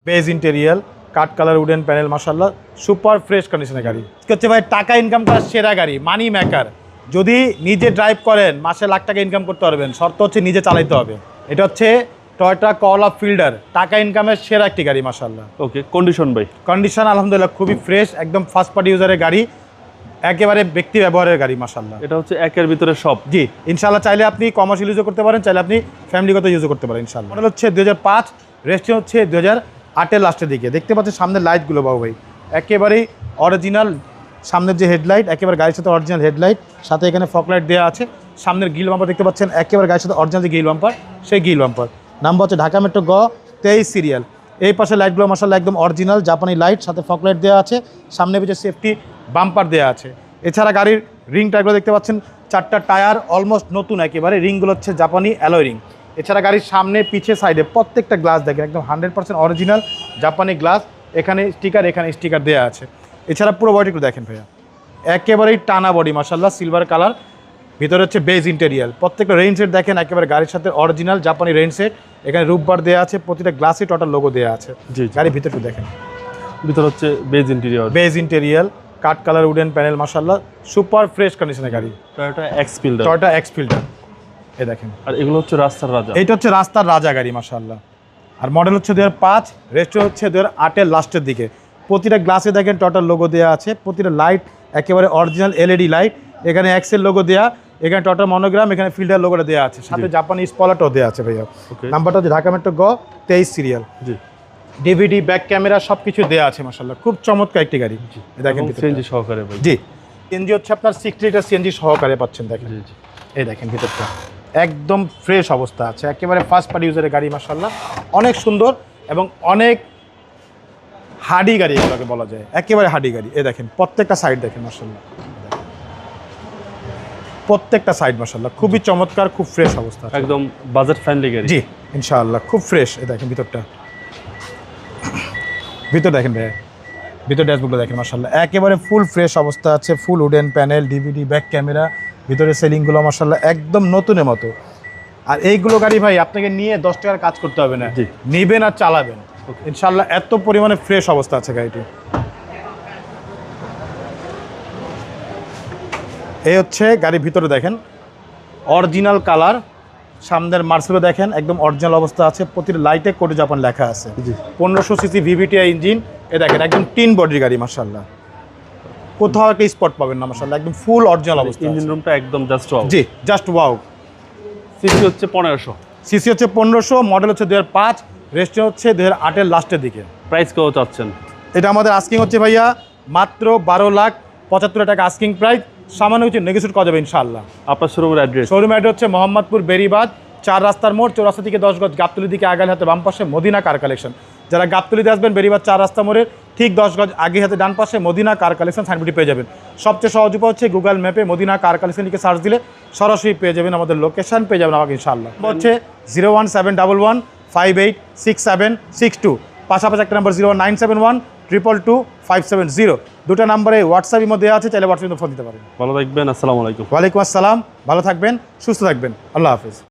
base ইন্টেরিয়াল কাট colour wooden panel মাশাআল্লাহ super fresh কন্ডিশনের গাড়ি হচ্ছে ভাই টাকা ইনকাম করার সেরা গাড়ি মানি মেকার যদি নিজে ড্রাইভ করেন মাসে লাখ টাকা ইনকাম করতে পারবেন শর্ত হচ্ছে নিজে চালাইতে হবে এটা হচ্ছে টয়োটা করলা ফিল্ডার টাকা ইনকামের সেরা একটি গাড়ি মাশাআল্লাহ ওকে কন্ডিশন ভাই কন্ডিশন আলহামদুলিল্লাহ খুবই ফ্রেশ একদম ফার্স্ট পার্টি ইউজারের গাড়ি একেবারে ব্যক্তি ব্যবহারের গাড়ি মাশাআল্লাহ এটা হচ্ছে একের ভিতরে সব জি ইনশাআল্লাহ চাইলে আপনি কমার্শিয়াল ইউজও করতে পারেন চাইলে আপনি ফ্যামিলিগত ইউজও করতে পারেন ইনশাআল্লাহ মডেল হচ্ছে 2005 রেজিস্ট্রেশন হচ্ছে 2008 লাস্টের দিকে দেখতে পাচ্ছেন সামনের লাইটগুলো বাবু ভাই একেবারেই অরিজিনাল সামনের যে হেডলাইট একেবারে গাড়ির সাথে অরিজিনাল হেডলাইট সাথে এখানে ফগ লাইট দেওয়া আছে সামনের গিল বাম্পার দেখতে পাচ্ছেন একেবারে গাড়ির সাথে অরিজিনাল যে গিল বাম্পার সেই গিল বাম্পার নাম্বার হচ্ছে ঢাকা মেট্রো গ 23 সিরিয়াল এই পাশে লাইটগুলো মাশাআল্লাহ একদম অরিজিনাল জাপানি লাইট সাথে ফগ লাইট দেওয়া আছে সামনে পিছনে সেফটি বাম্পার দেওয়া আছে এছাড়া গাড়ির রিং টায়ারগুলো দেখতে পাচ্ছেন চারটা টায়ার অলমোস্ট নতুন একেবারে রিংগুলো হচ্ছে জাপানি অ্যালয় রিং এছাড়া গাড়ির সামনে পিছে সাইডে প্রত্যেকটা গ্লাস দেখেন একদম 100% অরিজিনাল জাপানি গ্লাস এখানে স্টিকার দেওয়া আছে এছাড়া পুরো বডিগুলো দেখেন ভাইয়া একেবারেই টানা বডি মাশাআল্লাহ সিলভার কালার ভিতরে হচ্ছে বেজ ইন্টেরিয়াল প্রত্যেকটা রেইন সেট দেখেন একেবারে গাড়ির সাথে অরিজিনাল জাপানি রেইন সেট এখানে রূপবার দেওয়া আছে প্রতিটা গ্লাসে টোটাল লোগো দেওয়া আছে গাড়ির ভিতরটা দেখেন ভিতরে হচ্ছে বেজ ইন্টেরিয়াল কাট কালার উডেন প্যানেল মাশাআল্লাহ সুপার ফ্রেশ কন্ডিশনের গাড়ি টয়োটা এক্সফিল্ডার এই দেখেন আর এগুলো হচ্ছে রাস্তার রাজা এটা হচ্ছে রাস্তার রাজা গাড়ি মাশাআল্লাহ আর মডেল হচ্ছে 2005 রেজিস্ট্রেশন হচ্ছে 2008 লাস্টের দিকে প্রতিটা গ্লাসে দেখেন টোটাল লোগো দেওয়া আছে প্রতিটা লাইট একেবারে অরিজিনাল এলইডি লাইট এখানে এক্সেল লোগো দেওয়া এখানে টোটাল মনোগ্রাম এখানে ফিল্টার লোগোটা দেওয়া আছে সাথে জাপানি স্পলারটাও দেওয়া আছে ভাইয়া নাম্বারটা হচ্ছে ঢাকা মেট্রো গ 23 সিরিয়াল জি ডিভিডি ব্যাক ক্যামেরা সবকিছু দেওয়া আছে মাশাআল্লাহ খুব চমৎকার একটি গাড়ি দেখেন সিএনজি সহকারে ভাই জি সিএনজি হচ্ছে আপনার 60 লিটার সিএনজি সহকারে পাচ্ছেন দেখেন এই দেখেন ভিতরটা একদম ফ্রেশ অবস্থা আছে একেবারে ফার্স্ট পার্টি ইউজারের গাড়ি মাশাআল্লাহ অনেক সুন্দর এবং অনেক হার্ডি গাড়ি এগুলোকে বলা যায় একেবারে হার্ডি গাড়ি এই দেখেন প্রত্যেকটা সাইড দেখেন মাশাআল্লাহ প্রত্যেকটা সাইড মাশাআল্লাহ খুবই চমৎকার খুব ফ্রেশ অবস্থা একদম বাজেট ফ্রেন্ডলি গাড়ি জি ইনশাআল্লাহ খুব ফ্রেশ এই দেখেন ভিতর দেখেন ভাই ভিতর ড্যাশবোর্ডটা দেখেন মাশাআল্লাহ একেবারে ফুল ফ্রেশ অবস্থা আছে ফুল wooden panel DVD back camera ভিতরে সেলিংগুলো মাশাআল্লাহ একদম নতুনের মতো আর এইগুলো গাড়ি ভাই আপনাকে নিয়ে 10 টাকার কাজ করতে হবে না নেবেন আর চালাবেন ইনশাআল্লাহ এত পরিমাণে ফ্রেশ অবস্থা আছে গাড়িটি এই হচ্ছে গাড়ির ভিতরে দেখেন অরিজিনাল কালার সামনের মার্সেলও দেখেন একদম অরিজিনাল অবস্থা আছে প্রতিটা লাইটে কোড জাপান লেখা আছে 1500 সিসি ভিভিটিআই ইঞ্জিন এ দেখেন একদম টিন বডির গাড়ি মাশাআল্লাহ কোথাও একটা স্পট পাবেন না মাশাআল্লাহ একদম ফুল অরিজিনাল অবস্থা ইঞ্জিন রুমটা একদম জাস্ট ওয়াও জি জাস্ট ওয়াও সিসি হচ্ছে 1500 মডেল হচ্ছে 2005 রেজিস্ট্রেশন হচ্ছে 2008 লাস্টের দিকে প্রাইস কত চাচ্ছেন এটা আমাদের আস্কিং হচ্ছে ভাইয়া মাত্র 12,75,000 টাকা আস্কিং প্রাইস সামান্য কিছু নেগোশিয়েট করা যাবে ইনশাআল্লাহ আপনার শোরুমের অ্যাড্রেস হচ্ছে মোহাম্মদপুর বেরিবাদ 4 রাস্তার মোড় চৌরাস্তা থেকে 10 গজ গাবতলির দিকে আগালে হাতে বাম পাশে মদিনা কার কালেকশন যারা গাবতলিতে আসবেন বেরিবাদ 4 রাস্তা মোড়ের ঠিক 10 গজ আগে হাতে ডান পাশে মদিনা কার কালেকশন সাইনবোর্ডটি পেয়ে যাবেন সবচেয়ে সহজ উপায় হচ্ছে গুগল ম্যাপে মদিনা কার কালেকশন লিখে সার্চ দিলে সরাসরি পেয়ে যাবেন আমাদের লোকেশন পেয়ে যাবেন আমাকে ইনশাআল্লাহ হচ্ছে 01711586762 পাশাপাশি একটা নাম্বার 09712225570 দুটো নাম্বারে হোয়াটসঅ্যাপ ইমো দেওয়া আছে চাইলে হোয়াটসঅ্যাপে ফোন দিতে পারেন ভালো থাকবেন আসসালামু আলাইকুম ওয়ালাইকুম আসসালাম ভালো থাকবেন সুস্থ থাকবেন আল্লাহ হাফেজ